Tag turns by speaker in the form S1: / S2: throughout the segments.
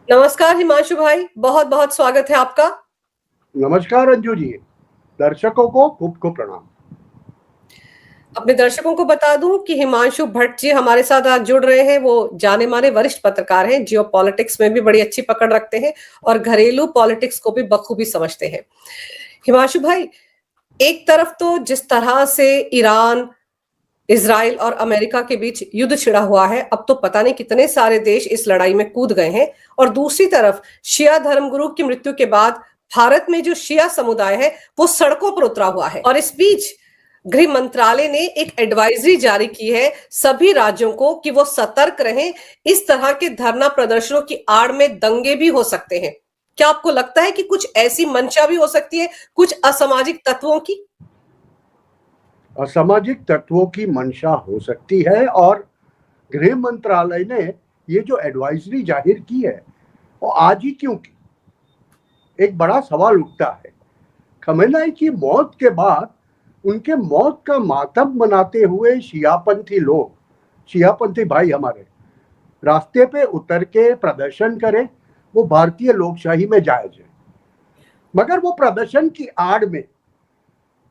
S1: नमस्कार हिमांशु भाई, बहुत बहुत स्वागत है आपका।
S2: नमस्कार अंजू जी। दर्शकों को खूब खूब प्रणाम।
S1: अपने दर्शकों को बता दूं कि हिमांशु भट्ट जी हमारे साथ आज जुड़ रहे हैं। वो जाने माने वरिष्ठ पत्रकार हैं, जियो पॉलिटिक्स में भी बड़ी अच्छी पकड़ रखते हैं और घरेलू पॉलिटिक्स को भी बखूबी समझते हैं। हिमांशु भाई, एक तरफ तो जिस तरह से ईरान, इजराइल और अमेरिका के बीच युद्ध छिड़ा हुआ है, अब तो पता नहीं कितने सारे देश इस लड़ाई में कूद गए हैं। और दूसरी तरफ शिया धर्मगुरु की मृत्यु के बाद भारत में जो शिया समुदाय है वो सड़कों पर उतरा हुआ है। और इस बीच गृह मंत्रालय ने एक एडवाइजरी जारी की है सभी राज्यों को कि वो सतर्क रहें, इस तरह के धरना प्रदर्शनों की आड़ में दंगे भी हो सकते हैं। क्या आपको लगता है कि कुछ ऐसी मंशा भी हो सकती है कुछ असामाजिक तत्वों की?
S2: असामाजिक तत्वों की मंशा हो सकती है और गृह मंत्रालय ने ये जो एडवाइजरी जाहिर की है वो आज ही क्यों की? एक बड़ा सवाल उठता है। खमेनाई की मौत के बाद उनके मौत का मातम मनाते हुए शियापंथी लोग, शियापंथी भाई हमारे रास्ते पे उतर के प्रदर्शन करें, वो भारतीय लोकशाही में जायज है। मगर वो प्रदर्शन की आड़ में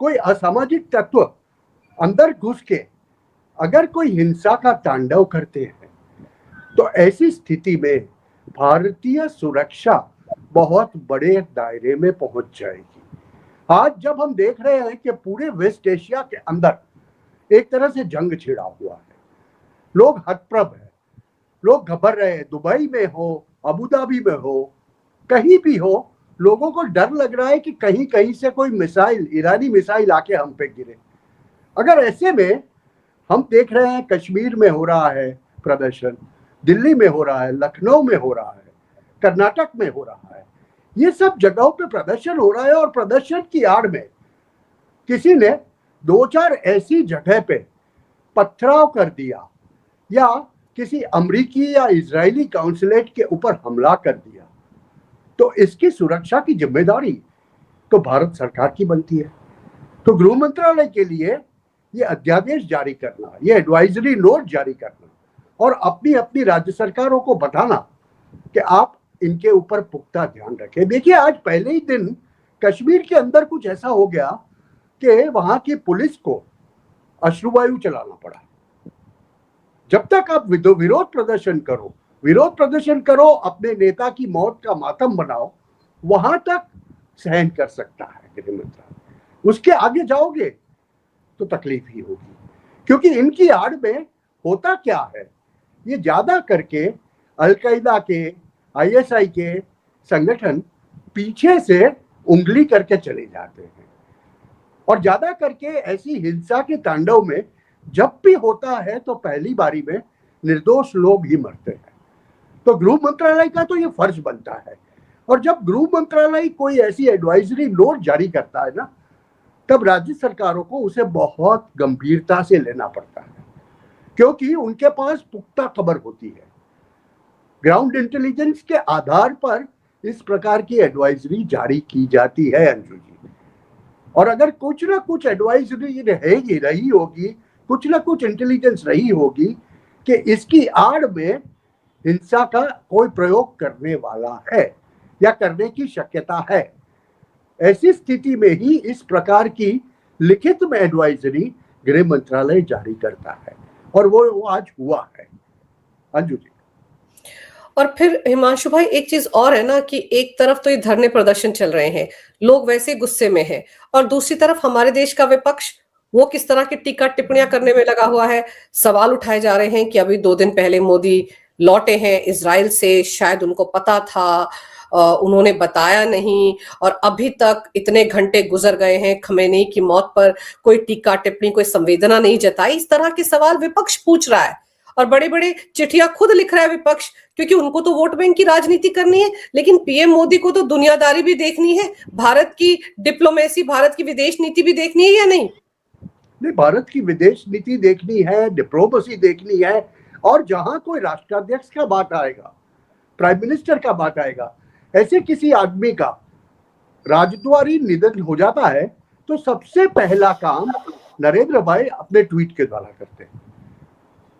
S2: कोई असामाजिक तत्व अंदर घुस के अगर कोई हिंसा का तांडव करते हैं तो ऐसी स्थिति में भारतीय सुरक्षा बहुत बड़े दायरे में पहुंच जाएगी। आज जब हम देख रहे हैं कि पूरे वेस्ट एशिया के अंदर एक तरह से जंग छिड़ा हुआ है, लोग हतप्रभ है, लोग घबर रहे हैं। दुबई में हो, अबू धाबी में हो, कहीं भी हो, लोगों को डर लग रहा है कि कहीं कहीं से कोई मिसाइल, ईरानी मिसाइल आके हम पे गिरे। अगर ऐसे में हम देख रहे हैं कश्मीर में हो रहा है प्रदर्शन, दिल्ली में हो रहा है, लखनऊ में हो रहा है, कर्नाटक में हो रहा है, ये सब जगहों पे प्रदर्शन हो रहा है और प्रदर्शन की आड़ में किसी ने दो चार ऐसी जगह पे पथराव कर दिया या किसी अमेरिकी या इजरायली काउंसुलेट के ऊपर हमला कर दिया, तो इसकी सुरक्षा की जिम्मेदारी तो भारत सरकार की बनती है। तो गृह मंत्रालय के लिए ये अध्यादेश जारी करना, ये एडवाइजरी नोट जारी करना और अपनी अपनी राज्य सरकारों को बताना कि आप इनके ऊपर पुख्ता ध्यान रखें। देखिए, आज पहले ही दिन कश्मीर के अंदर कुछ ऐसा हो गया कि वहां की पुलिस को अश्रुवायु चलाना पड़ा। जब तक आप विरोध प्रदर्शन करो, अपने नेता की मौत का मातम बनाओ, वहां तक सहन कर सकता है गृह मंत्रालय। उसके आगे जाओगे तो तकलीफ ही होगी, क्योंकि इनकी आड़ में होता क्या है, ये ज्यादा करके अलकायदा के, आईएसआई के संगठन पीछे से उंगली करके चले जाते हैं और ज्यादा करके ऐसी हिंसा के तांडव में जब भी होता है तो पहली बारी में निर्दोष लोग ही मरते हैं। तो गृह मंत्रालय का तो ये फर्ज बनता है, और जब गृह मंत्रालय कोई ऐसी एडवाइजरी नोट जारी करता है ना, तब राज्य सरकारों को उसे बहुत गंभीरता से लेना पड़ता है, क्योंकि उनके पास पुख्ता खबर होती है। ग्राउंड इंटेलिजेंस के आधार पर इस प्रकार की एडवाइजरी जारी की जाती है अंजू जी। और अगर कुछ ना कुछ एडवाइजरी रही होगी, कुछ ना कुछ इंटेलिजेंस रही होगी कि इसकी आड़ में हिंसा का कोई प्रयोग करने वाला है या करने की शक्यता है, ऐसी स्थिति में ही इस प्रकार की लिखित में एडवाइजरी गृह मंत्रालय जारी करता है, और वो आज हुआ है अंजू जी।
S1: और फिर हिमांशु भाई, एक चीज और है ना कि एक तरफ तो ये धरने प्रदर्शन चल रहे हैं, लोग वैसे गुस्से में हैं, और दूसरी तरफ हमारे देश का विपक्ष वो किस तरह की टीका टिप्पणियां करने में लगा हुआ है। सवाल उठाए जा रहे हैं कि अभी 2 दिन पहले मोदी लौटे हैं इजराइल से, शायद उनको पता था, उन्होंने बताया नहीं, और अभी तक इतने घंटे गुजर गए हैं, खमेनी की मौत पर कोई टीका टिप्पणी, कोई संवेदना नहीं जताई। इस तरह के सवाल विपक्ष पूछ रहा है और बड़े बड़े चिट्ठियां खुद लिख रहा है विपक्ष, क्योंकि उनको तो वोट बैंक की राजनीति करनी है, लेकिन पीएम मोदी को तो दुनियादारी भी देखनी है, भारत की डिप्लोमेसी, भारत की विदेश नीति भी देखनी है या नहीं?
S2: नहीं, भारत की विदेश नीति देखनी है, डिप्लोमेसी देखनी है, और जहां कोई राष्ट्राध्यक्ष का बात आएगा, प्राइम मिनिस्टर का बात आएगा, ऐसे किसी आदमी का राजद्वारी निधन हो जाता है तो सबसे पहला काम नरेंद्र भाई अपने ट्वीट के द्वारा करते हैं।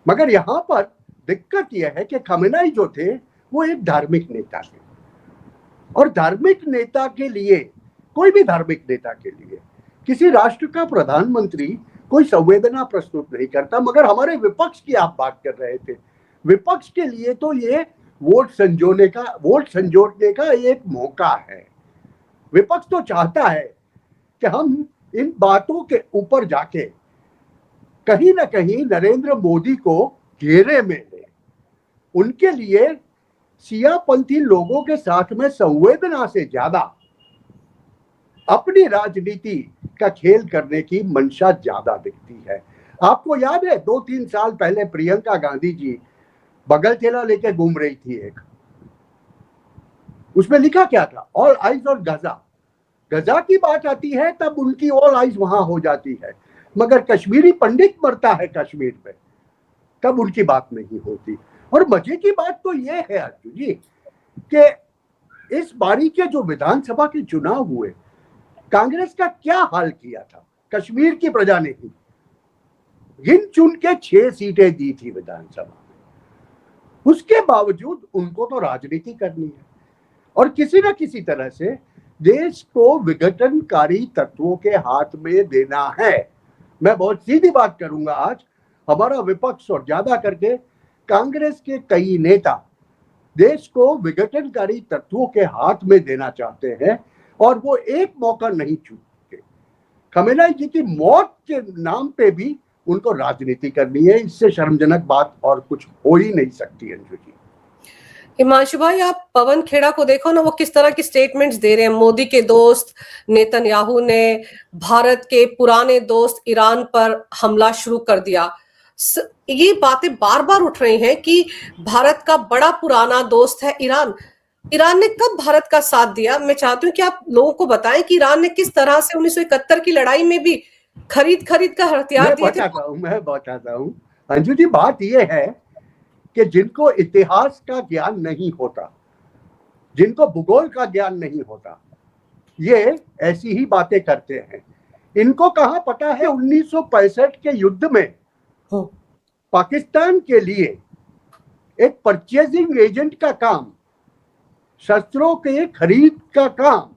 S2: मगर यहाँ पर दिक्कत यह है कि खमेनाई जो थे वो एक धार्मिक नेता थे। और धार्मिक नेता के लिए, कोई भी धार्मिक नेता के लिए, किसी राष्ट्र का प्रधानमंत्री कोई संवेदना प्रस्तुत नहीं करता। मगर हमारे विपक्ष की आप बात कर रहे थे, विपक्ष के लिए तो ये वोट संजोने का एक मौका है। विपक्ष तो चाहता है कि हम इन बातों के ऊपर जाके कहीं ना कहीं नरेंद्र मोदी को घेरे में ले, उनके लिए सियापंथी लोगों के साथ में संवेदना से ज्यादा अपनी राजनीति का खेल करने की मंशा ज्यादा दिखती है। आपको याद है 2-3 साल पहले प्रियंका गांधी जी बगल थैला लेके घूम रही थी एक, उसमें लिखा क्या था? ऑल आइज ऑन गजा। गजा की बात आती है तब उनकी ऑल आइज वहां हो जाती है, मगर कश्मीरी पंडित मरता है कश्मीर में तब उनकी बात नहीं होती। और मजे की बात तो ये है अर्जुन जी कि इस बारी के जो विधानसभा के चुनाव हुए, कांग्रेस का क्या हाल किया था? कश्मीर की प्रजा ने ही गिन चुन के 6 सीटें दी थी विधानसभा में। उसके बावजूद उनको तो राजनीति करनी है और किसी न किसी तरह से देश को विघटनकारी तत्वों के हाथ में देना है। मैं बहुत सीधी बात करूंगा, आज हमारा विपक्ष और ज्यादा करके कांग्रेस के कई नेता देश को विघटनकारी तत्वों के हाथ में देना चाहते हैं और वो एक मौका नहीं चूकते। खमेनी जी की मौत के नाम पे भी उनको राजनीति करनी है। इससे शर्मजनक बात और कुछ हो ही नहीं सकती। अंजू जी,
S1: हिमांशु भाई, आप पवन खेड़ा को देखो ना, वो किस तरह की स्टेटमेंट्स दे रहे हैं। मोदी के दोस्त नेतन्याहू ने भारत के पुराने दोस्त ईरान पर हमला शुरू कर दिया। ये बातें बार बार उठ रही हैं कि भारत का बड़ा पुराना दोस्त है ईरान। ईरान ने कब भारत का साथ दिया? मैं चाहती हूँ कि आप लोगों को बताएं कि ईरान ने किस तरह से 1971 की लड़ाई में भी खरीद कर हथियार दिए थे।
S2: मैं बताता हूँ अंजू जी, बात यह है कि जिनको इतिहास का ज्ञान नहीं होता, जिनको भूगोल का ज्ञान नहीं होता, ये ऐसी ही बातें करते हैं। इनको कहाँ पता है 1965 के युद्ध में पाकिस्तान के लिए एक परचेजिंग एजेंट का काम, शस्त्रों के खरीद का काम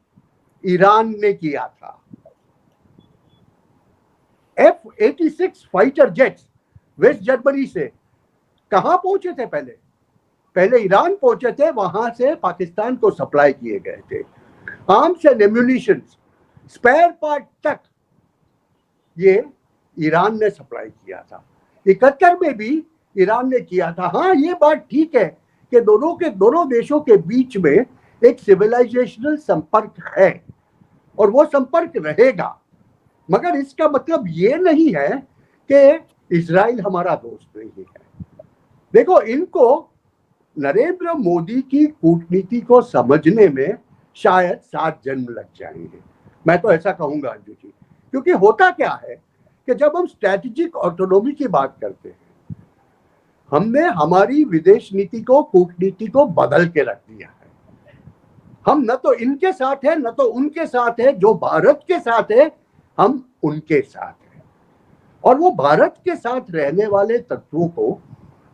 S2: ईरान ने किया था। F-86 fighter jets waste Germany से कहां पहुंचे थे? पहले ईरान पहुंचे थे, वहां से पाकिस्तान को सप्लाई किए गए थे। Arms and ammunitions, spare part तक ये ईरान ने सप्लाई किया था। 71 में भी ईरान ने किया था। हाँ, ये बात ठीक है कि दोनों देशों के बीच में एक सिविलाइजेशनल संपर्क है और वो संपर्क रहेगा, मगर इसका मतलब ये नहीं है कि इजराइल हमारा दोस्त नहीं है। देखो, इनको नरेंद्र मोदी की कूटनीति को समझने में शायद 7 जन्म लग जाएंगे, मैं तो ऐसा कहूंगा अंजू जी। क्योंकि होता क्या है कि जब हम स्ट्रैटेजिक ऑटोनॉमी की बात करते हैं, हमने हमारी विदेश नीति को, कूटनीति को बदल के रख दिया है। हम न तो इनके साथ है न तो उनके साथ है। जो भारत के साथ है हम उनके साथ हैं। और वो भारत के साथ रहने वाले तत्वों को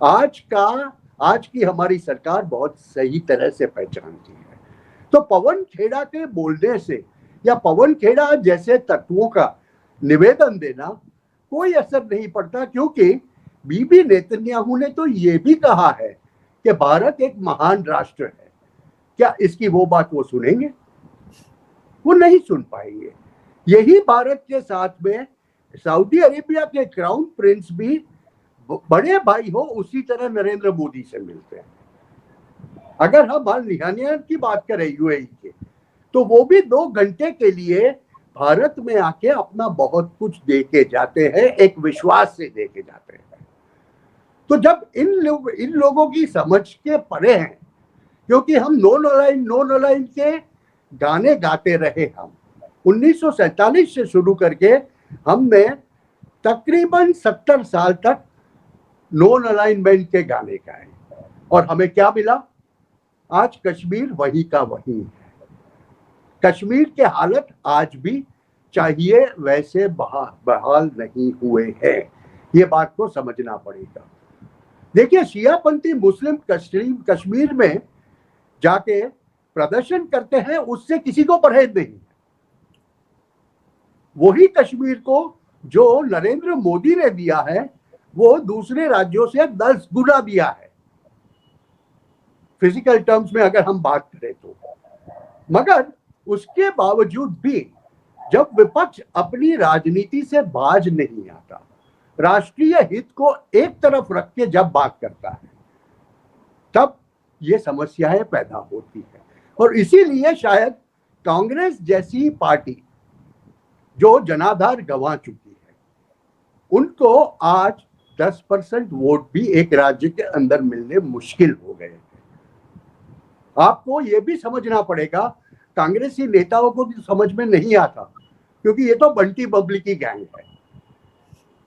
S2: आज की हमारी सरकार बहुत सही तरह से पहचानती है। तो पवन खेड़ा के बोलने से या पवन खेड़ा जैसे तत्वों का निवेदन देना कोई असर नहीं पड़ता, क्योंकि बीबी नेतन्याहू ने तो ये भी कहा है कि भारत एक महान राष्ट्र है। क्या इसकी वो बात वो सुनेंगे? वो नहीं सुन पाएंगे। यही भारत के साथ में सऊदी अरेबिया के क्राउन प्रिंस भी बड़े भाई हो उसी तरह नरेंद्र मोदी से मिलते हैं। अगर हम हाल निहानिया की बात करें यूएई के, तो वो भी 2 घंटे के लिए भारत में आके अपना बहुत कुछ दे के जाते हैं, एक विश्वास से दे के जाते हैं। तो जब इन लोगों की समझ के परे हैं, क्योंकि हम नो अलाइन के गाने गाते रहे। हम 1947 से शुरू करके हमने तकरीबन 70 साल तक नॉन अलाइनमेंट के गाने गाए और हमें क्या मिला? आज कश्मीर वही का वही है। कश्मीर के हालत आज भी चाहिए वैसे बहाल नहीं हुए हैं। ये बात को समझना पड़ेगा। देखिए, शियापंथी मुस्लिम कश्मीर में जाके प्रदर्शन करते हैं, उससे किसी को परहेज नहीं। वही कश्मीर को जो नरेंद्र मोदी ने दिया है वो दूसरे राज्यों से 10 गुना दिया है, फिजिकल टर्म्स में अगर हम बात करें तो। मगर उसके बावजूद भी जब विपक्ष अपनी राजनीति से बाज नहीं आता, राष्ट्रीय हित को एक तरफ रख के जब बात करता है, तब ये समस्याएं पैदा होती है। और इसीलिए शायद कांग्रेस जैसी पार्टी जो जनाधार गंवा चुकी है, उनको आज 10% वोट भी एक राज्य के अंदर मिलने मुश्किल हो गए हैं। आपको ये भी समझना पड़ेगा, कांग्रेसी नेताओं को भी समझ में नहीं आता, क्योंकि ये तो बंटी बबली की गैंग है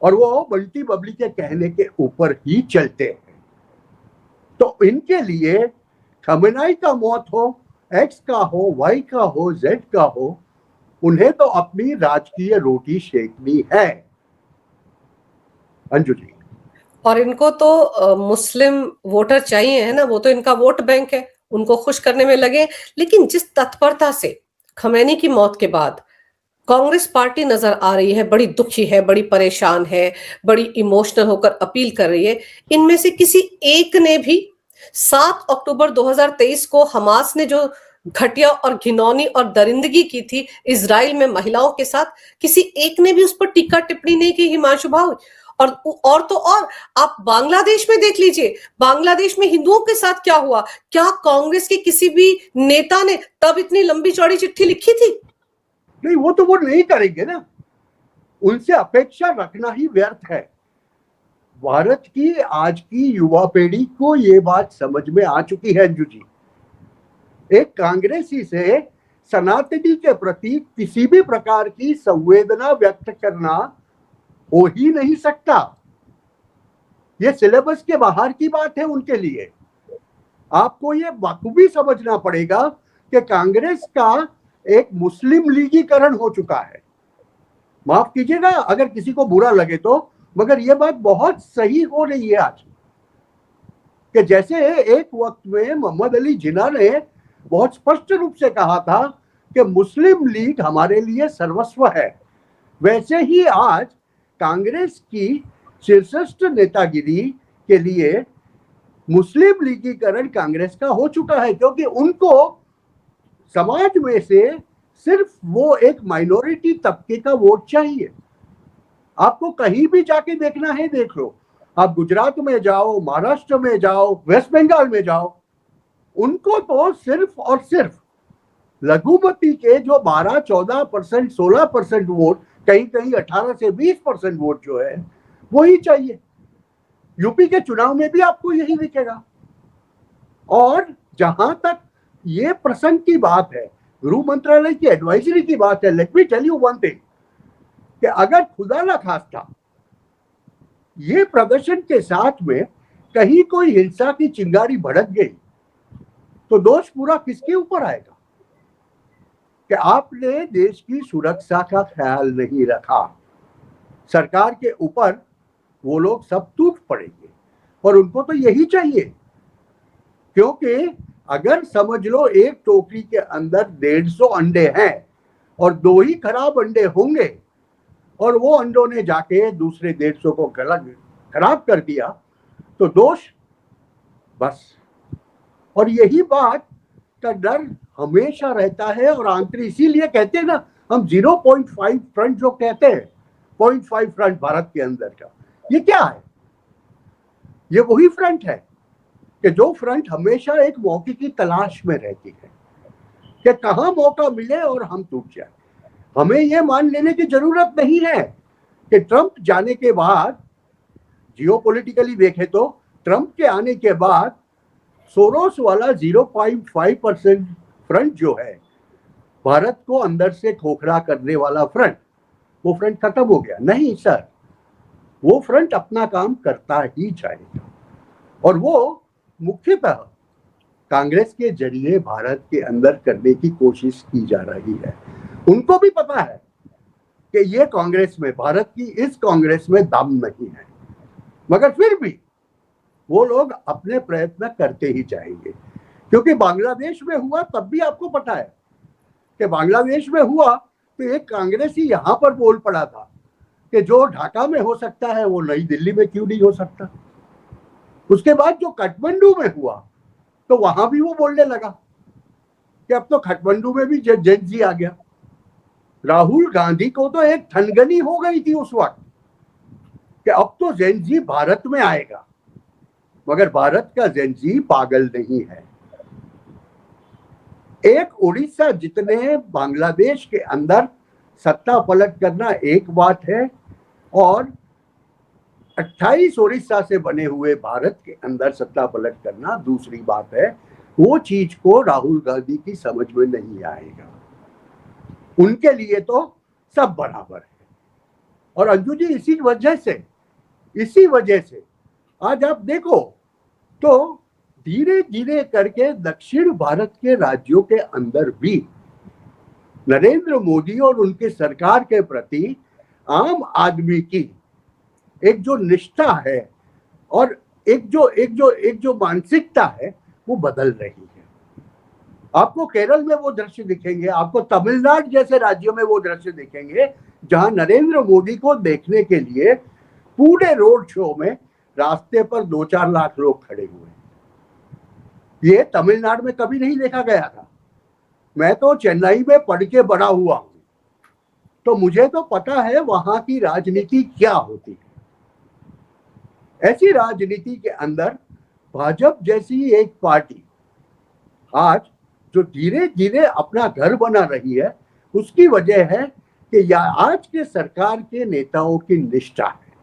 S2: और वो बंटी बबली के कहने के ऊपर ही चलते हैं। तो इनके लिए खमेनाई का मौत हो, एक्स का हो, वाई का हो, जेड का हो, उन्हें तो अपनी राजकीय रोटी सेकनी है। अंजू जी,
S1: और इनको तो मुस्लिम वोटर चाहिए है ना, वो तो इनका वोट बैंक है, उनको खुश करने में लगे। लेकिन जिस तत्परता से खमैनी की मौत के बाद कांग्रेस पार्टी नजर आ रही है, बड़ी दुखी है, बड़ी परेशान है, बड़ी इमोशनल होकर अपील कर रही है, इनमें से किसी एक ने भी 7 अक्टूबर 2023 को हमास ने जो घटिया और घिनौनी और दरिंदगी की थी इजराइल में महिलाओं के साथ, किसी एक ने भी उस पर टीका टिप्पणी नहीं की, हिमांशु भाव। और तो और आप बांग्लादेश में देख लीजिए, बांग्लादेश में हिंदुओं के साथ क्या हुआ। क्या कांग्रेस के किसी भी नेता ने तब इतनी लंबी चौड़ी चिट्ठी लिखी थी?
S2: नहीं, वो तो वो नहीं करेंगे ना, उनसे अपेक्षा रखना ही व्यर्थ है। भारत की आज की युवा पीढ़ी को ये बात समझ में आ चुकी है अंजू जी, एक कांग्रेसी से सनातनी के प्रति किसी भी प्रकार की संवेदना व्यक्त करना हो ही नहीं सकता। ये सिलेबस के बाहर की बात है उनके लिए। आपको ये बखूबी समझना पड़ेगा कि कांग्रेस का एक मुस्लिम लीगीकरण हो चुका है। माफ कीजिएगा अगर किसी को बुरा लगे तो, मगर यह बात बहुत सही हो रही है आज। कि जैसे एक वक्त में मोहम्मद अली जिन्ना ने बहुत स्पष्ट रूप से कहा था कि मुस्लिम लीग हमारे लिए सर्वस्व है, वैसे ही आज कांग्रेस की शीर्षस्थ नेतागिरी के लिए मुस्लिम लीगीकरण कांग्रेस का हो चुका है, क्योंकि उनको समाज में से सिर्फ वो एक माइनॉरिटी तबके का वोट चाहिए। आपको कहीं भी जाके देखना है, देख लो, आप गुजरात में जाओ, महाराष्ट्र में जाओ, वेस्ट बंगाल में जाओ, उनको तो सिर्फ और सिर्फ लघुमती के जो 12-14%, 16% वोट, कहीं कहीं 18 से 20% वोट जो है वही चाहिए। यूपी के चुनाव में भी आपको यही दिखेगा। और जहां तक ये प्रसंग की बात है, गृह मंत्रालय की एडवाइजरी की बात है, let me tell you one thing, कि अगर खुदा ना खास्ता ये प्रदर्शन के साथ में कहीं कोई हिंसा की चिंगारी भड़क गई, तो दोष पूरा किसके ऊपर आएगा? कि आपने देश की सुरक्षा का ख्याल नहीं रखा। सरकार के ऊपर वो लोग सब टूट पड़ेंगे और उनको तो यही चाहिए, क्योंकि अगर समझ लो एक टोकरी के अंदर 150 अंडे हैं और 2 ही खराब अंडे होंगे और वो अंडों ने जाके दूसरे 150 को खराब कर दिया, तो दोष बस। और यही बात का डर हमेशा रहता है। और आंतरिक, इसीलिए कहते हैं ना हम 0.5 फ्रंट जो कहते हैं, 0.5 फ्रंट भारत के अंदर का, ये क्या है? ये वही फ्रंट है कि जो फ्रंट हमेशा एक मौके की तलाश में रहती है कि कहां मौका मिले और हम टूट जाए। हमें यह मान लेने की जरूरत नहीं है कि ट्रंप जाने के बाद, जियोपॉलिटिकली देखें तो ट्रंप के आने के बाद सोरोस वाला 0.5% फ्रंट जो है, भारत को अंदर से खोखला करने वाला फ्रंट, वो फ्रंट खत्म हो गया। नहीं सर, वो फ्रंट अपना काम करता ही जाएगा और वो मुख्यतः कांग्रेस के जरिए भारत के अंदर करने की कोशिश की जा रही है। उनको भी पता है कि ये कांग्रेस में, भारत की इस कांग्रेस में दम नहीं है, मगर फिर भी वो लोग अपने प्रयत्न करते ही जाएंगे। क्योंकि बांग्लादेश में हुआ तब भी आपको पता है कि बांग्लादेश में हुआ तो एक कांग्रेसी यहां पर बोल पड़ा था कि जो ढाका में हो सकता है वो नई दिल्ली में क्यों नहीं हो सकता। उसके बाद जो काठमांडू में हुआ तो वहां भी वो बोलने लगा कि अब तो काठमांडू में भी जेन जी आ गया। राहुल गांधी को तो एक ठनगनी हो गई थी उस वक्त कि अब तो जेन जी भारत में आएगा, मगर भारत का जेन जी पागल नहीं है। एक उड़ीसा जितने बांग्लादेश के अंदर सत्ता पलट करना एक बात है, और 28 उड़ीसा से बने हुए भारत के अंदर सत्ता पलट करना दूसरी बात है। वो चीज को राहुल गांधी की समझ में नहीं आएगा। उनके लिए तो सब बराबर है। और अंजू जी, इसी वजह से आज आप देखो तो धीरे धीरे करके दक्षिण भारत के राज्यों के अंदर भी नरेंद्र मोदी और उनके सरकार के प्रति आम आदमी की एक जो निष्ठा है और एक जो मानसिकता है वो बदल रही है। आपको केरल में वो दृश्य दिखेंगे, आपको तमिलनाडु जैसे राज्यों में वो दृश्य दिखेंगे जहां नरेंद्र मोदी को देखने के लिए पूरे रोड शो में रास्ते पर 2-4 लाख लोग खड़े हुए। ये तमिलनाडु में कभी नहीं देखा गया था। मैं तो चेन्नई में पढ़ के बड़ा हुआ हूं, तो मुझे तो पता है वहां की राजनीति क्या होती है। ऐसी राजनीति के अंदर भाजपा जैसी एक पार्टी आज जो धीरे धीरे अपना घर बना रही है, उसकी वजह है कि आज के सरकार के नेताओं की निष्ठा है।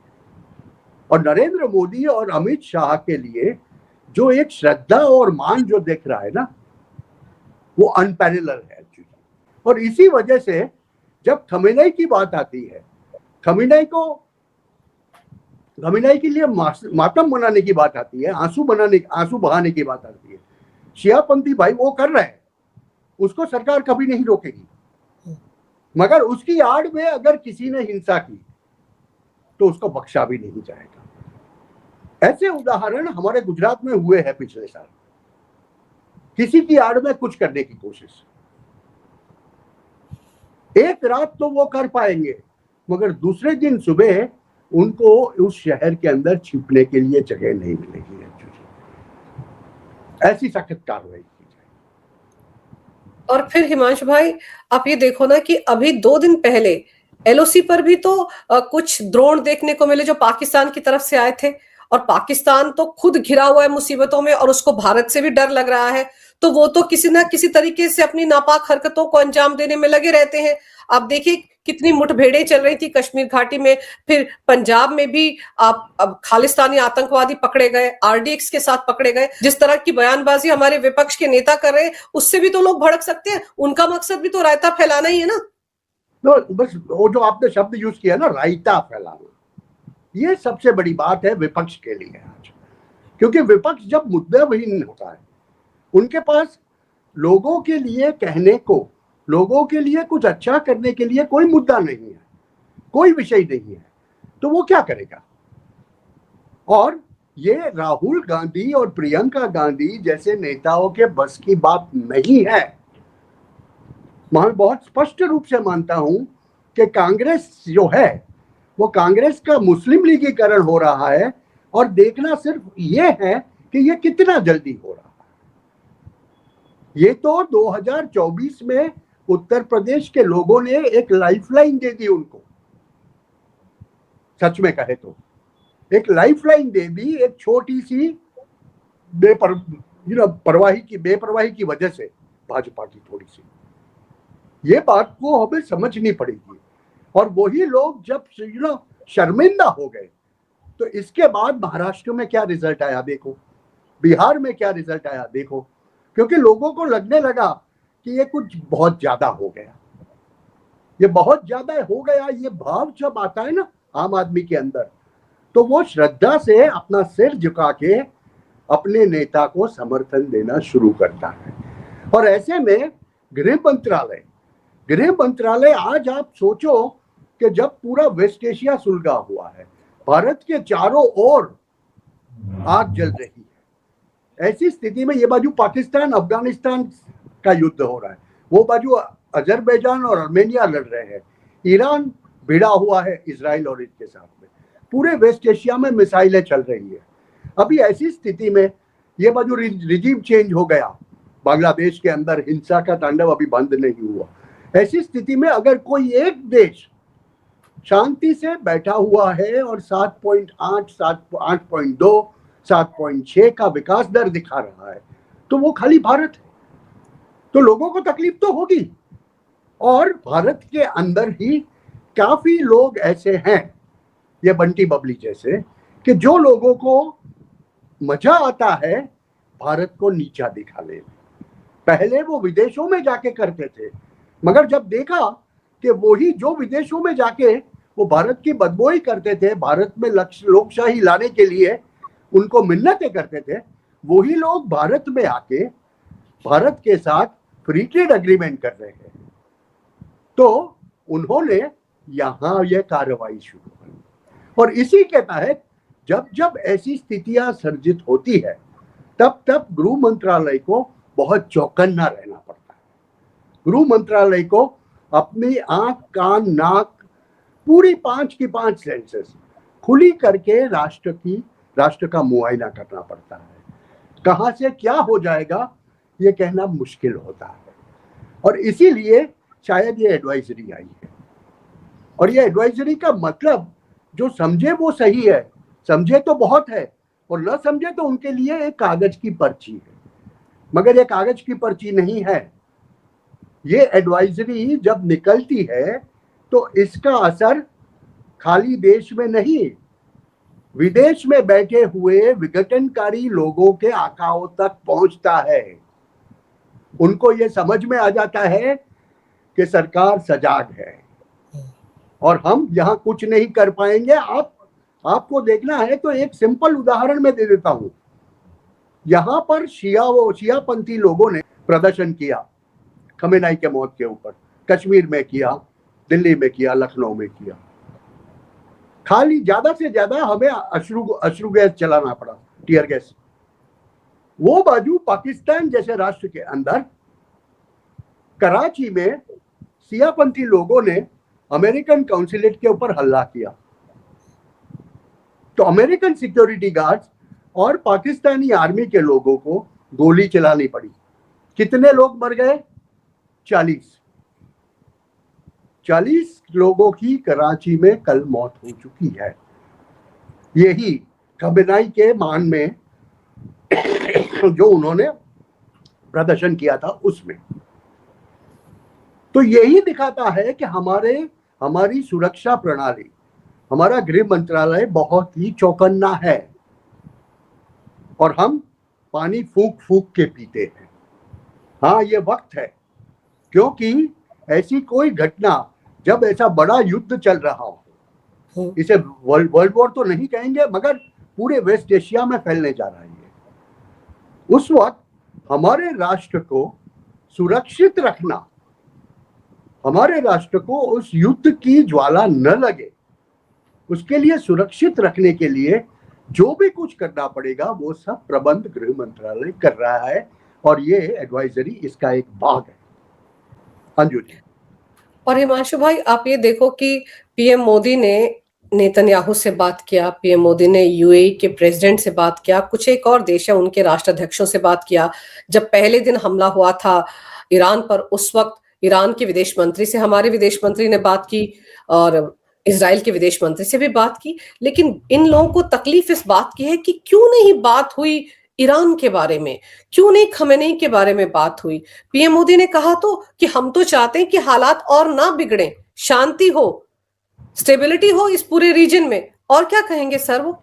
S2: और नरेंद्र मोदी और अमित शाह के लिए जो एक श्रद्धा और मान जो दिख रहा है ना, वो अनपैरेलल है। और इसी वजह से जब खमेनेई की बात आती है, खमेनेई के लिए मातम मनाने की बात आती है, आंसू बहाने की बात आती है, शियापंथी भाई वो कर रहे हैं, उसको सरकार कभी नहीं रोकेगी। मगर उसकी आड़ में अगर किसी ने हिंसा की तो उसको बख्शा भी नहीं जाएगा। ऐसे उदाहरण हमारे गुजरात में हुए हैं पिछले साल। किसी की आड़ में कुछ करने की कोशिश, एक रात तो वो कर पाएंगे, मगर दूसरे दिन सुबह उनको उस शहर के अंदर छिपने के लिए जगह नहीं मिलेगी। ऐसी सख्त कार्रवाई की जाए।
S1: और फिर हिमांशु भाई, आप ये देखो ना कि अभी 2 दिन पहले एलओसी पर भी तो कुछ ड्रोन देखने को मिले जो पाकिस्तान की तरफ से आए थे, और पाकिस्तान तो खुद घिरा हुआ है मुसीबतों में और उसको भारत से भी डर लग रहा है, तो वो तो किसी ना किसी तरीके से अपनी नापाक हरकतों को अंजाम देने में लगे रहते हैं। आप देखिए कितनी मुठभेड़ें चल रही थी कश्मीर घाटी में, फिर पंजाब में भी अब खालिस्तानी आतंकवादी पकड़े गए, आरडीएक्स के साथ पकड़े गए। जिस तरह की बयानबाजी हमारे विपक्ष के नेता कर रहे हैं, उससे भी तो लोग भड़क सकते हैं। उनका मकसद भी तो रायता फैलाना ही है ना।
S2: तो बस वो जो आपने शब्द यूज किया ना, रायता फैलाना, ये सबसे बड़ी बात है विपक्ष के लिए आज। क्योंकि विपक्ष जब मुद्दाविहीन होता है, उनके पास लोगों के लिए कहने को, लोगों के लिए कुछ अच्छा करने के लिए कोई मुद्दा नहीं है, कोई विषय नहीं है, तो वो क्या करेगा। और ये राहुल गांधी और प्रियंका गांधी जैसे नेताओं के बस की बात नहीं है। मैं बहुत स्पष्ट रूप से मानता हूं कि कांग्रेस जो है वो कांग्रेस का मुस्लिम लीगीकरण हो रहा है, और देखना सिर्फ ये है कि ये कितना जल्दी हो रहा है। ये तो 2024 में उत्तर प्रदेश के लोगों ने एक लाइफलाइन दे दी उनको। सच में कहे तो एक लाइफलाइन दे दी, एक छोटी सी बेपरवाही की वजह से भाजपा की थोड़ी सी, ये बात को हमें समझनी पड़ेगी। और वही लोग जब शर्मिंदा हो गए, तो इसके बाद महाराष्ट्र में क्या रिजल्ट आया देखो, बिहार में क्या रिजल्ट आया देखो। क्योंकि लोगों को लगने लगा कि ये कुछ बहुत ज्यादा हो गया, ये बहुत ज्यादा हो गया। ये भाव जब आता है ना आम आदमी के अंदर, तो वो श्रद्धा से अपना सिर झुका के अपने नेता को समर्थन देना शुरू करता है। और ऐसे में गृह मंत्रालय आज आप सोचो कि जब पूरा वेस्ट एशिया सुलगा हुआ है, भारत के चारों ओर आग जल रही है। ऐसी स्थिति में ये बाजू पाकिस्तान अफगानिस्तान का युद्ध हो रहा है, वो बाजू अजरबैजान और आर्मेनिया लड़ रहे हैं, ईरान भिड़ा हुआ है इजराइल और इसके साथ में, पूरे वेस्ट एशिया में मिसाइलें चल रही है। अभी ऐसी स्थिति में ये बाजू रिजीम चेंज हो गया, बांग्लादेश के अंदर हिंसा का तांडव अभी बंद नहीं हुआ। ऐसी स्थिति में अगर कोई एक देश शांति से बैठा हुआ है और 7.8, 8.2, 7.6 का विकास दर दिखा रहा है, तो वो खाली भारत है। तो लोगों को तकलीफ तो होगी, और भारत के अंदर ही काफी लोग ऐसे हैं, ये बंटी बबली जैसे, कि जो लोगों को मजा आता है भारत को नीचा दिखाने में। पहले वो विदेशों में जाके करते थे, मगर जब देखा कि वही जो विदेशों में जाके वो भारत की बदबोई करते थे, भारत में लोकशाही लाने के लिए उनको मिन्नतें करते थे, वही लोग भारत में आके भारत के साथ फ्री ट्रेड एग्रीमेंट कर रहे हैं। तो उन्होंने यहां यह कार्रवाई शुरू की, और इसी के तहत जब जब ऐसी स्थितियां सर्जित होती है, तब तब गृह मंत्रालय को बहुत चौकन्ना रहना पड़ता है। गृह मंत्रालय को अपनी आंख, कान, नाक पूरी 5 की 5 सेंसेस खुली करके राष्ट्र का मुआयना करना पड़ता है। कहां से क्या हो जाएगा ये कहना मुश्किल होता है, और इसीलिए शायद ये एडवाइजरी आई है। और ये एडवाइजरी का मतलब जो समझे वो सही है, समझे तो बहुत है, और न समझे तो उनके लिए एक कागज की पर्ची है, मगर ये कागज की पर्ची नहीं है। ये एडवाइजरी जब निकलती है तो इसका असर खाली देश में नहीं, विदेश में बैठे हुए विघटनकारी लोगों के आकाओं तक पहुंचता है। उनको ये समझ में आ जाता है कि सरकार सजाग है और हम यहां कुछ नहीं कर पाएंगे। आपको देखना है तो एक सिंपल उदाहरण मैं दे देता हूं। यहां पर शियापंथी लोगों ने प्रदर्शन किया खमेनाई के मौत के ऊपर, कश्मीर में किया, दिल्ली में किया, लखनऊ में किया। खाली ज्यादा से ज्यादा हमें अश्रु गैस चलाना पड़ा, टीयर गैस। वो बाजू पाकिस्तान जैसे राष्ट्र के अंदर कराची में शियापंथी लोगों ने अमेरिकन काउंसिलेट के ऊपर हमला किया, तो अमेरिकन सिक्योरिटी गार्ड्स और पाकिस्तानी आर्मी के लोगों को गोली चलानी पड़ी। कितने लोग मर गए? 40 लोगों की कराची में कल मौत हो चुकी है। यही खमेनाई के मान में जो उन्होंने प्रदर्शन किया था उसमें। तो यही दिखाता है कि हमारी सुरक्षा प्रणाली, हमारा गृह मंत्रालय बहुत ही चौकन्ना है, और हम पानी फूंक फूंक के पीते हैं। हाँ, ये वक्त है, क्योंकि ऐसी कोई घटना, जब ऐसा बड़ा युद्ध चल रहा हो, इसे वर्ल्ड वॉर तो नहीं कहेंगे, मगर पूरे वेस्ट एशिया में फैलने जा रही है, उस वक्त हमारे राष्ट्र को सुरक्षित रखना, हमारे राष्ट्र को उस युद्ध की ज्वाला न लगे, उसके लिए सुरक्षित रखने के लिए जो भी कुछ करना पड़ेगा वो सब प्रबंध गृह मंत्रालय कर रहा है, और ये एडवाइजरी इसका एक भाग है। अंजू जी।
S1: और हिमांशु भाई, आप ये देखो कि पीएम मोदी ने नेतन्याहू से बात किया, पीएम मोदी ने यूएई के प्रेसिडेंट से बात किया, कुछ एक और देश है उनके राष्ट्राध्यक्षों से बात किया। जब पहले दिन हमला हुआ था ईरान पर, उस वक्त ईरान के विदेश मंत्री से हमारे विदेश मंत्री ने बात की, और इजराइल के विदेश मंत्री से भी बात की। लेकिन इन लोगों को तकलीफ इस बात की है कि क्यों नहीं बात हुई ईरान के बारे में, क्यों नहीं खमेनेई के बारे में बात हुई। पीएम मोदी ने कहा तो कि हम तो चाहते हैं कि हालात और ना बिगड़े, शांति हो, स्टेबिलिटी हो इस पूरे रीजन में। और क्या कहेंगे सर वो?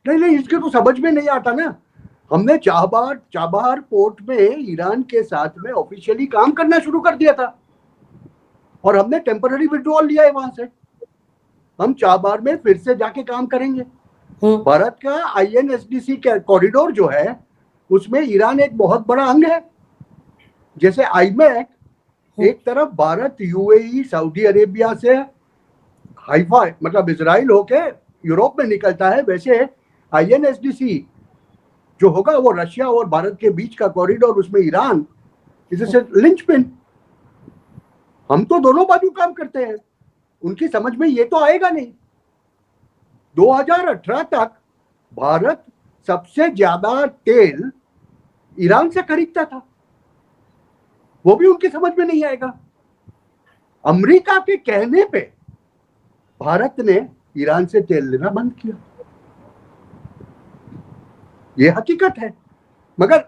S2: नहीं, इसके तो समझ में नहीं आता ना। हमने चाबहार पोर्ट में ईरान के साथ में ऑफिशियली काम करना शुरू कर दिया था, और हमने टेम्पररी विड्रॉल लिया है वहां से। हम चाबहार में फिर से जाके काम करेंगे। भारत का INSDC का कॉरिडोर जो है, उसमें ईरान एक बहुत बड़ा अंग है। जैसे IMEC एक तरफ भारत, UAE, सऊदी अरेबिया से हाइफा मतलब इजराइल होके यूरोप में निकलता है, वैसे INSDC जो होगा वो रशिया और भारत के बीच का कॉरिडोर, उसमें ईरान इज लिंचपिन। हम तो दोनों बाजू काम करते हैं, उनकी समझ में ये तो आएगा नहीं। 2018 तक भारत सबसे ज्यादा तेल ईरान से खरीदता था, वो भी उनकी समझ में नहीं आएगा। अमेरिका के कहने पे भारत ने ईरान से तेल लेना बंद किया, ये हकीकत है। मगर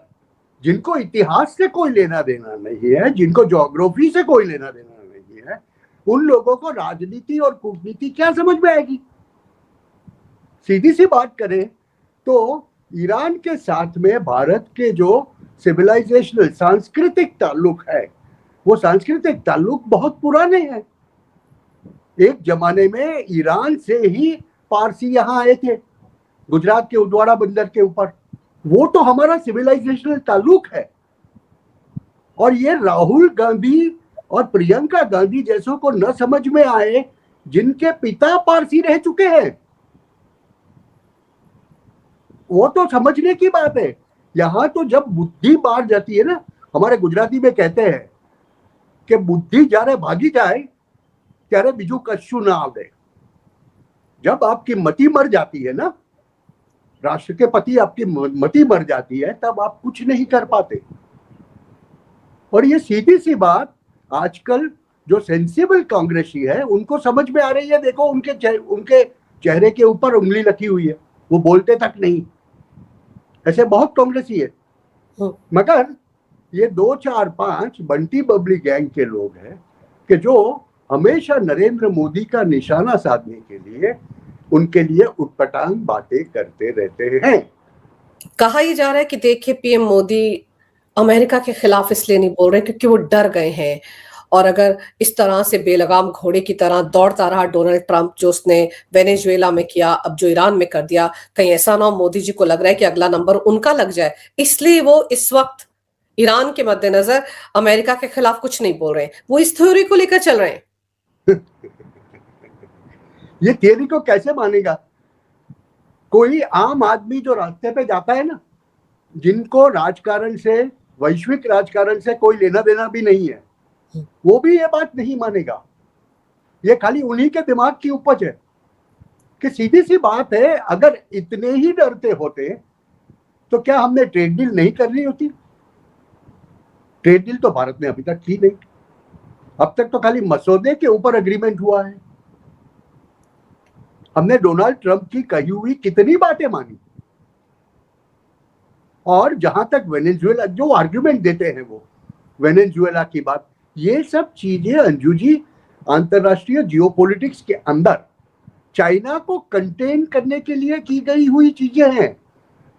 S2: जिनको इतिहास से कोई लेना देना नहीं है, जिनको ज्योग्राफी से कोई लेना देना नहीं है, उन लोगों को राजनीति और कूटनीति क्या समझ में आएगी। सीधी सी बात करें तो ईरान के साथ में भारत के जो सिविलाइजेशनल सांस्कृतिक ताल्लुक है, वो सांस्कृतिक ताल्लुक बहुत पुराने हैं। एक जमाने में ईरान से ही पारसी यहाँ आए थे, गुजरात के उदवाड़ा बंदर के ऊपर, वो तो हमारा सिविलाइजेशनल ताल्लुक है। और ये राहुल गांधी और प्रियंका गांधी जैसों को न समझ में आए, जिनके पिता पारसी रह चुके हैं, वो तो समझने की बात है। यहां तो जब बुद्धि बाहर जाती है ना, हमारे गुजराती में कहते हैं कि बुद्धि जारे भागी जाए त्यारे बीजू कशु ना आवे। जब आपकी मति मर जाती है ना, राष्ट्र के प्रति आपकी मति मर जाती है, तब आप कुछ नहीं कर पाते। और ये सीधी सी बात आजकल जो सेंसिबल कांग्रेसी है उनको समझ में आ रही है। देखो उनके चेहरे के ऊपर उंगली रखी हुई है, वो बोलते तक नहीं। ऐसे बहुत कांग्रेसी है। मगर ये 2, 4, 5 बंटी बबली गैंग के लोग हैं कि जो हमेशा नरेंद्र मोदी का निशाना साधने के लिए उनके लिए उटपटांग बातें करते रहते हैं।
S1: कहा ही जा रहा है कि देखिए पीएम मोदी अमेरिका के खिलाफ इसलिए नहीं बोल रहे क्योंकि वो डर गए हैं, और अगर इस तरह से बेलगाम घोड़े की तरह दौड़ता रहा डोनाल्ड ट्रंप, जो उसने वेनेजुएला में किया, अब जो ईरान में कर दिया, कहीं ऐसा ना हो मोदी जी को लग रहा है कि अगला नंबर उनका लग जाए, इसलिए वो इस वक्त ईरान के मद्देनजर अमेरिका के खिलाफ कुछ नहीं बोल रहे हैं। वो इस थ्योरी को लेकर चल रहे हैं।
S2: ये थ्योरी को कैसे मानेगा कोई आम आदमी जो रास्ते पे जाता है ना, जिनको राजकारण से, वैश्विक राजकारण से कोई लेना देना भी नहीं है, वो भी ये बात नहीं मानेगा। ये खाली उन्हीं के दिमाग की उपज है। कि सीधी सी बात है, अगर इतने ही डरते होते तो क्या हमने ट्रेड डील नहीं करनी होती? ट्रेड डील तो भारत ने अभी तक की नहीं। अब तक तो खाली मसौदे के ऊपर एग्रीमेंट हुआ है। हमने डोनाल्ड ट्रंप की कही हुई कितनी बातें मानी। और जहां तक वेनेजुएला जो आर्ग्यूमेंट देते हैं, वो वेनेजुएला की बात, ये सब चीजें अंजू जी अंतरराष्ट्रीय जियोपॉलिटिक्स के अंदर चाइना को कंटेन करने के लिए की गई हुई चीजें हैं।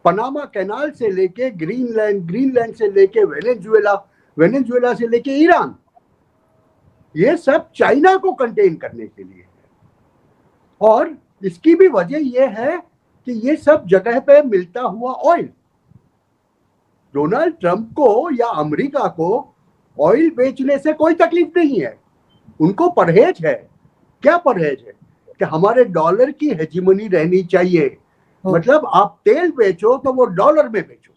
S2: पनामा कैनाल से लेके ग्रीनलैंड से लेके वेनेजुएला से लेके ईरान, ये सब चाइना को कंटेन करने के लिए है। और इसकी भी वजह यह है कि ये सब जगह पे मिलता हुआ ऑयल, डोनाल्ड ट्रंप को या अमेरिका को ऑयल बेचने से कोई तकलीफ नहीं है। उनको परहेज है। क्या परहेज है? कि हमारे डॉलर की हेजिमनी रहनी चाहिए। मतलब आप तेल बेचो तो वो डॉलर में बेचो।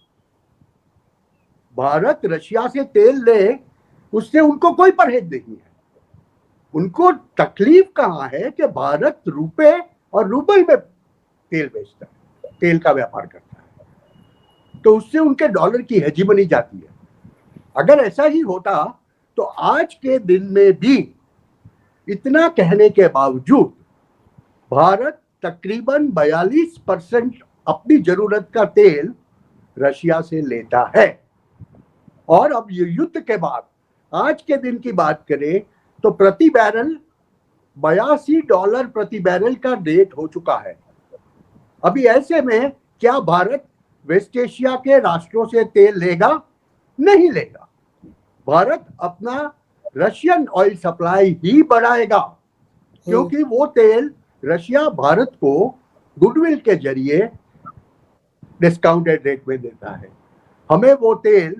S2: भारत रशिया से तेल ले, उससे उनको कोई परहेज नहीं है। उनको तकलीफ कहां है कि भारत रुपए और रूबल में तेल बेचता है, तेल का व्यापार करता है, तो उससे उनके डॉलर की हेजिमनी जाती है। अगर ऐसा ही होता तो आज के दिन में भी इतना कहने के बावजूद भारत तकरीबन 42% अपनी जरूरत का तेल रशिया से लेता है। और अब युद्ध के बाद आज के दिन की बात करें तो प्रति बैरल $82 प्रति बैरल का रेट हो चुका है। अभी ऐसे में क्या भारत वेस्ट एशिया के राष्ट्रों से तेल लेगा? नहीं लेगा। भारत अपना रशियन ऑयल सप्लाई ही बढ़ाएगा, क्योंकि वो तेल रशिया भारत को गुडविल के जरिए डिस्काउंटेड रेट में देता है। हमें वो तेल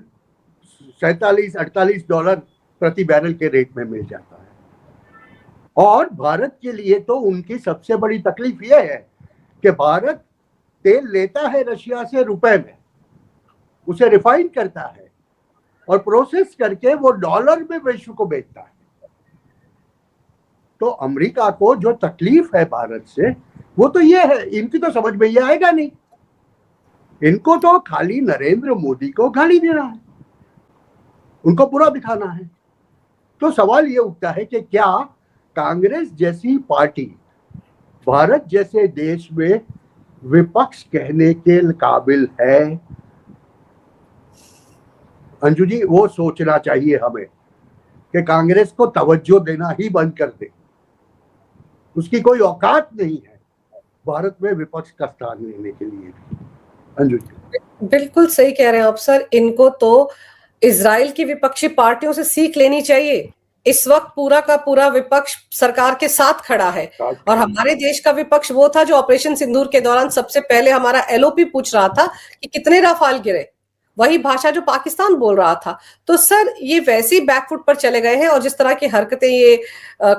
S2: $47-48 प्रति बैरल के रेट में मिल जाता है। और भारत के लिए तो उनकी सबसे बड़ी तकलीफ यह है कि भारत तेल लेता है रशिया से रुपए में, उसे रिफाइन करता है और प्रोसेस करके वो डॉलर में विश्व को बेचता है। तो अमेरिका को जो तकलीफ है भारत से वो तो ये है, इनकी तो समझ में ये आएगा नहीं। इनको तो खाली नरेंद्र मोदी को गाली देना है, उनको बुरा दिखाना है। तो सवाल ये उठता है कि क्या कांग्रेस जैसी पार्टी भारत जैसे देश में विपक्ष कहने के काबिल है? अंजू जी, वो सोचना चाहिए हमें कि कांग्रेस को तवज्जो देना ही बंद कर दे। उसकी कोई औकात नहीं है भारत में विपक्ष का स्थान लेने के लिए। अंजू जी,
S1: बिल्कुल सही कह रहे हैं आप सर। इनको तो इजराइल की विपक्षी पार्टियों से सीख लेनी चाहिए। इस वक्त पूरा का पूरा विपक्ष सरकार के साथ खड़ा है, और हमारे देश का विपक्ष वो था जो ऑपरेशन सिंदूर के दौरान सबसे पहले हमारा एलओपी पूछ रहा था कि कितने राफाल गिरे, वही भाषा जो पाकिस्तान बोल रहा था। तो सर ये वैसे ही बैकफुट पर चले गए हैं, और जिस तरह की हरकतें ये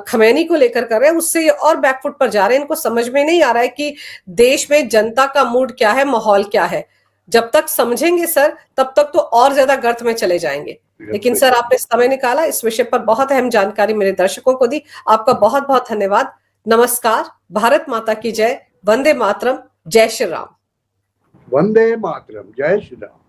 S1: खमैनी को लेकर कर रहे हैं उससे ये और बैकफुट पर जा रहे हैं। इनको समझ में नहीं आ रहा है कि देश में जनता का मूड क्या है, माहौल क्या है। जब तक समझेंगे सर तब तक तो और ज्यादा गर्त में चले जाएंगे। लेकिन सर आपने समय निकाला, इस विषय पर बहुत अहम जानकारी मेरे दर्शकों को दी, आपका बहुत बहुत धन्यवाद। नमस्कार, भारत माता की जय, वंदे मातरम, जय श्री राम।
S2: वंदे मातरम, जय श्री राम।